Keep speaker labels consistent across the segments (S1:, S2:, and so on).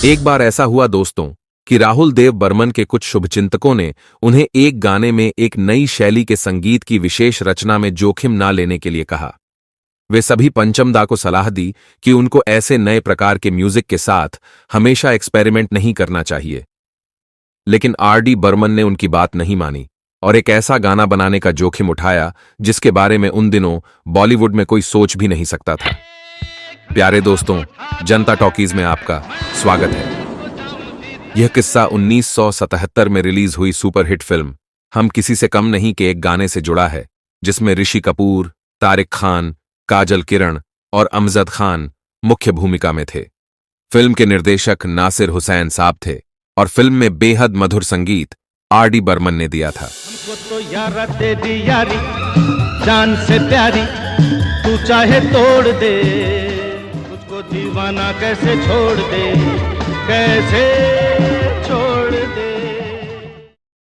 S1: एक बार ऐसा हुआ दोस्तों कि राहुल देव बर्मन के कुछ शुभचिंतकों ने उन्हें एक गाने में एक नई शैली के संगीत की विशेष रचना में जोखिम ना लेने के लिए कहा। वे सभी पंचमदा को सलाह दी कि उनको ऐसे नए प्रकार के म्यूजिक के साथ हमेशा एक्सपेरिमेंट नहीं करना चाहिए। लेकिन आर.डी. बर्मन ने उनकी बात नहीं मानी और एक ऐसा गाना बनाने का जोखिम उठाया जिसके बारे में उन दिनों बॉलीवुड में कोई सोच भी नहीं सकता था। प्यारे दोस्तों, जनता टॉकीज में आपका स्वागत है। यह किस्सा 1977 में रिलीज हुई सुपरहिट फिल्म हम किसी से कम नहीं के एक गाने से जुड़ा है, जिसमें ऋषि कपूर, तारिक खान, काजल किरण और अमजद खान मुख्य भूमिका में थे। फिल्म के निर्देशक नासिर हुसैन साहब थे और फिल्म में बेहद मधुर संगीत आर.डी. बर्मन ने दिया था।
S2: हमको तो यारा तेरी यारी जान से प्यारी, तू चाहे तोड़ दे, तुझको दीवाना कैसे छोड़ दे, कैसे छोड़ दे।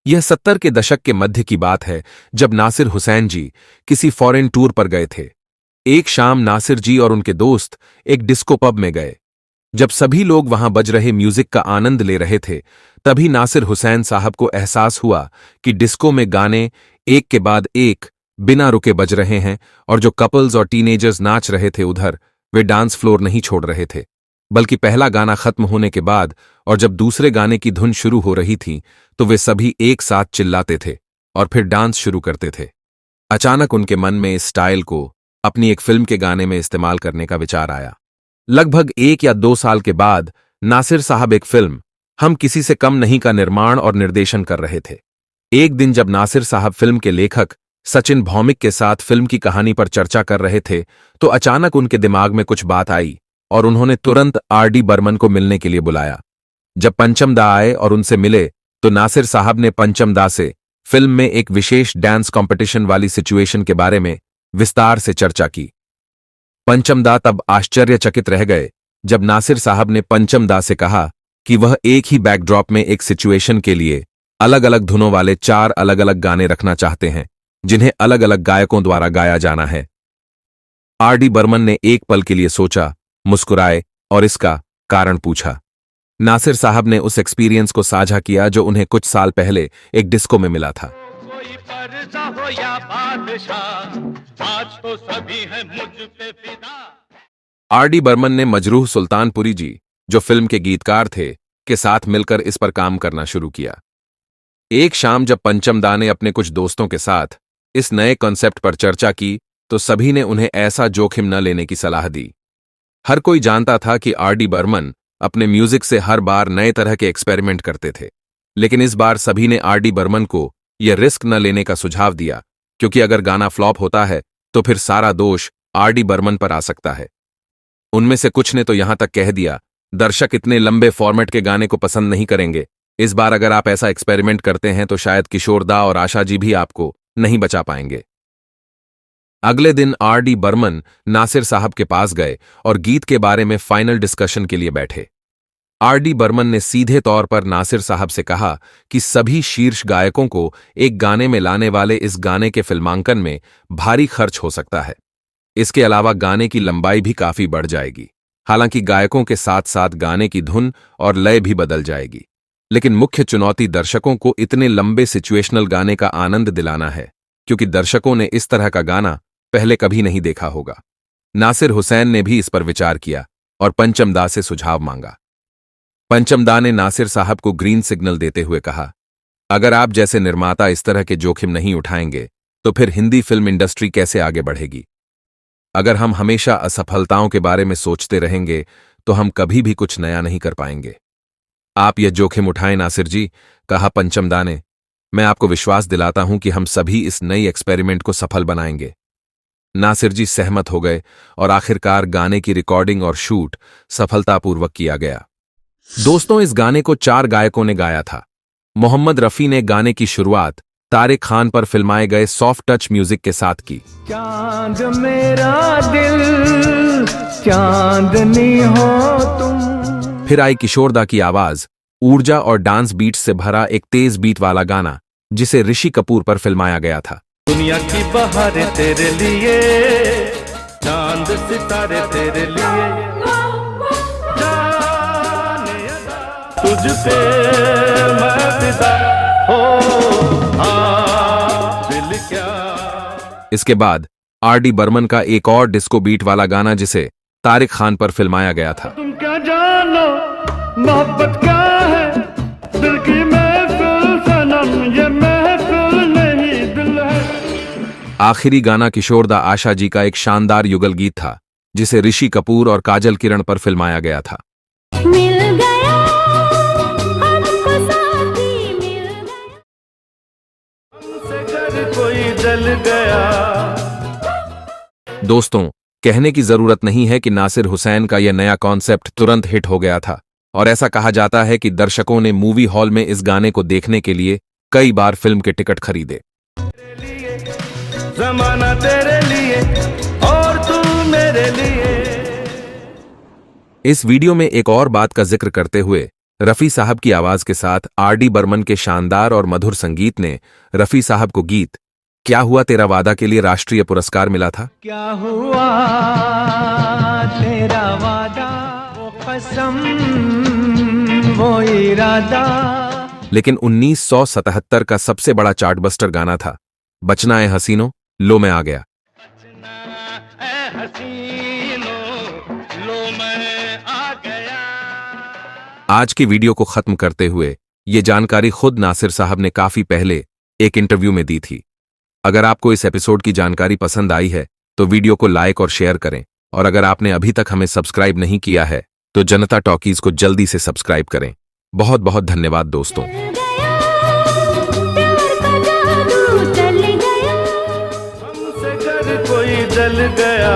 S1: यह 70 के दशक के मध्य की बात है, जब नासिर हुसैन जी किसी फॉरेन टूर पर गए थे। एक शाम नासिर जी और उनके दोस्त एक डिस्को पब में गए। जब सभी लोग वहां बज रहे म्यूजिक का आनंद ले रहे थे, तभी नासिर हुसैन साहब को एहसास हुआ कि डिस्को में गाने एक के बाद एक बिना रुके बज रहे हैं और जो कपल्स और टीनेजर्स नाच रहे थे उधर, वे डांस फ्लोर नहीं छोड़ रहे थे, बल्कि पहला गाना खत्म होने के बाद और जब दूसरे गाने की धुन शुरू हो रही थी तो वे सभी एक साथ चिल्लाते थे और फिर डांस शुरू करते थे। अचानक उनके मन में इस स्टाइल को अपनी एक फिल्म के गाने में इस्तेमाल करने का विचार आया। लगभग 1 या 2 साल के बाद नासिर साहब एक फिल्म हम किसी से कम नहीं का निर्माण और निर्देशन कर रहे थे। एक दिन जब नासिर साहब फिल्म के लेखक सचिन भौमिक के साथ फिल्म की कहानी पर चर्चा कर रहे थे तो अचानक उनके दिमाग में कुछ बात आई और उन्होंने तुरंत आर.डी. बर्मन को मिलने के लिए बुलाया। जब पंचमदा आए और उनसे मिले तो नासिर साहब ने पंचमदा से फिल्म में एक विशेष डांस कंपटीशन वाली सिचुएशन के बारे में विस्तार से चर्चा की। पंचमदा तब आश्चर्यचकित रह गए जब नासिर साहब ने पंचमदा से कहा कि वह एक ही बैकड्रॉप में एक सिचुएशन के लिए अलग अलग धुनों वाले 4 अलग अलग गाने रखना चाहते हैं, जिन्हें अलग अलग गायकों द्वारा गाया जाना है। आर.डी. बर्मन ने एक पल के लिए सोचा, मुस्कुराए और इसका कारण पूछा। नासिर साहब ने उस एक्सपीरियंस को साझा किया जो उन्हें कुछ साल पहले एक डिस्को में मिला था।
S2: कोई पर्दा हो या बादशाह, आज तो सभी है मुझ पे फिदा।
S1: आर.डी. बर्मन ने मजरूह सुल्तानपुरी जी, जो फिल्म के गीतकार थे, के साथ मिलकर इस पर काम करना शुरू किया। एक शाम जब पंचमदा ने अपने कुछ दोस्तों के साथ इस नए कॉन्सेप्ट पर चर्चा की तो सभी ने उन्हें ऐसा जोखिम न लेने की सलाह दी। हर कोई जानता था कि आर.डी. बर्मन अपने म्यूजिक से हर बार नए तरह के एक्सपेरिमेंट करते थे, लेकिन इस बार सभी ने आर.डी. बर्मन को यह रिस्क न लेने का सुझाव दिया, क्योंकि अगर गाना फ्लॉप होता है तो फिर सारा दोष आर.डी. बर्मन पर आ सकता है। उनमें से कुछ ने तो यहां तक कह दिया, दर्शक इतने लंबे फॉर्मेट के गाने को पसंद नहीं करेंगे, इस बार अगर आप ऐसा एक्सपेरिमेंट करते हैं तो शायद किशोर दा और आशा जी भी आपको नहीं बचा पाएंगे। अगले दिन आर.डी. बर्मन नासिर साहब के पास गए और गीत के बारे में फाइनल डिस्कशन के लिए बैठे। आर.डी. बर्मन ने सीधे तौर पर नासिर साहब से कहा कि सभी शीर्ष गायकों को एक गाने में लाने वाले इस गाने के फिल्मांकन में भारी खर्च हो सकता है। इसके अलावा गाने की लंबाई भी काफी बढ़ जाएगी। हालांकि गायकों के साथ साथ गाने की धुन और लय भी बदल जाएगी, लेकिन मुख्य चुनौती दर्शकों को इतने लंबे सिचुएशनल गाने का आनंद दिलाना है, क्योंकि दर्शकों ने इस तरह का गाना पहले कभी नहीं देखा होगा। नासिर हुसैन ने भी इस पर विचार किया और पंचमदा से सुझाव मांगा। पंचमदा ने नासिर साहब को ग्रीन सिग्नल देते हुए कहा, अगर आप जैसे निर्माता इस तरह के जोखिम नहीं उठाएंगे तो फिर हिंदी फिल्म इंडस्ट्री कैसे आगे बढ़ेगी। अगर हम हमेशा असफलताओं के बारे में सोचते रहेंगे तो हम कभी भी कुछ नया नहीं कर पाएंगे। आप यह जोखिम उठाएं नासिर जी, कहा पंचमदा ने। मैं आपको विश्वास दिलाता हूं कि हम सभी इस नई एक्सपेरिमेंट को सफल बनाएंगे। नासिर जी सहमत हो गए और आखिरकार गाने की रिकॉर्डिंग और शूट सफलतापूर्वक किया गया। दोस्तों, इस गाने को 4 गायकों ने गाया था। मोहम्मद रफी ने गाने की शुरुआत तारिक खान पर फिल्माए गए सॉफ्ट टच म्यूजिक के साथ की।
S2: चांद मेरा दिल चांदनी हो तुम।
S1: फिर आई किशोर दा की आवाज, ऊर्जा और डांस बीट्स से भरा एक तेज बीट वाला गाना, जिसे ऋषि कपूर पर फिल्माया गया था।
S2: दुनिया की बहारें तेरे लिए, चांद सितारे तेरे लिए, जाने अदा तुझ पे मैं फिदा हो, दिल क्या।
S1: इसके बाद आर.डी. बर्मन का एक और डिस्को बीट वाला गाना जिसे तारिक खान पर फिल्माया गया था।
S2: तुम क्या जानो मोहब्बत क्या है, दिल की महफिल सनम, ये महफिल नहीं दिल है।
S1: आखिरी गाना किशोर दा आशा जी का एक शानदार युगल गीत था जिसे ऋषि कपूर और काजल किरण पर फिल्माया गया था।
S3: मिल गया हमको साथी, मिल गया
S2: हमसे घर कोई जल गया।
S1: दोस्तों, कहने की जरूरत नहीं है कि नासिर हुसैन का यह नया कॉन्सेप्ट तुरंत हिट हो गया था और ऐसा कहा जाता है कि दर्शकों ने मूवी हॉल में इस गाने को देखने के लिए कई बार फिल्म के टिकट खरीदे।
S2: ज़माना तेरे लिए और तू मेरे लिए।
S1: इस वीडियो में एक और बात का जिक्र करते हुए रफी साहब की आवाज के साथ आर.डी. बर्मन के शानदार और मधुर संगीत ने रफी साहब को गीत क्या हुआ तेरा वादा के लिए राष्ट्रीय पुरस्कार मिला था।
S2: क्या हुआ तेरा वादा, वो कसम वो इरादा।
S1: लेकिन 1977 का सबसे बड़ा चार्टबस्टर गाना था बचना ए हसीनो लो मैं आ गया।
S2: ऐ हसीनो लो मैं आ गया।
S1: आज की वीडियो को खत्म करते हुए ये जानकारी खुद नासिर साहब ने काफी पहले एक इंटरव्यू में दी थी। अगर आपको इस एपिसोड की जानकारी पसंद आई है तो वीडियो को लाइक और शेयर करें और अगर आपने अभी तक हमें सब्सक्राइब नहीं किया है तो जनता टॉकीज को जल्दी से सब्सक्राइब करें। बहुत बहुत धन्यवाद दोस्तों।
S3: प्यार का जादू चल गया,
S2: हमसे घर कोई जल गया।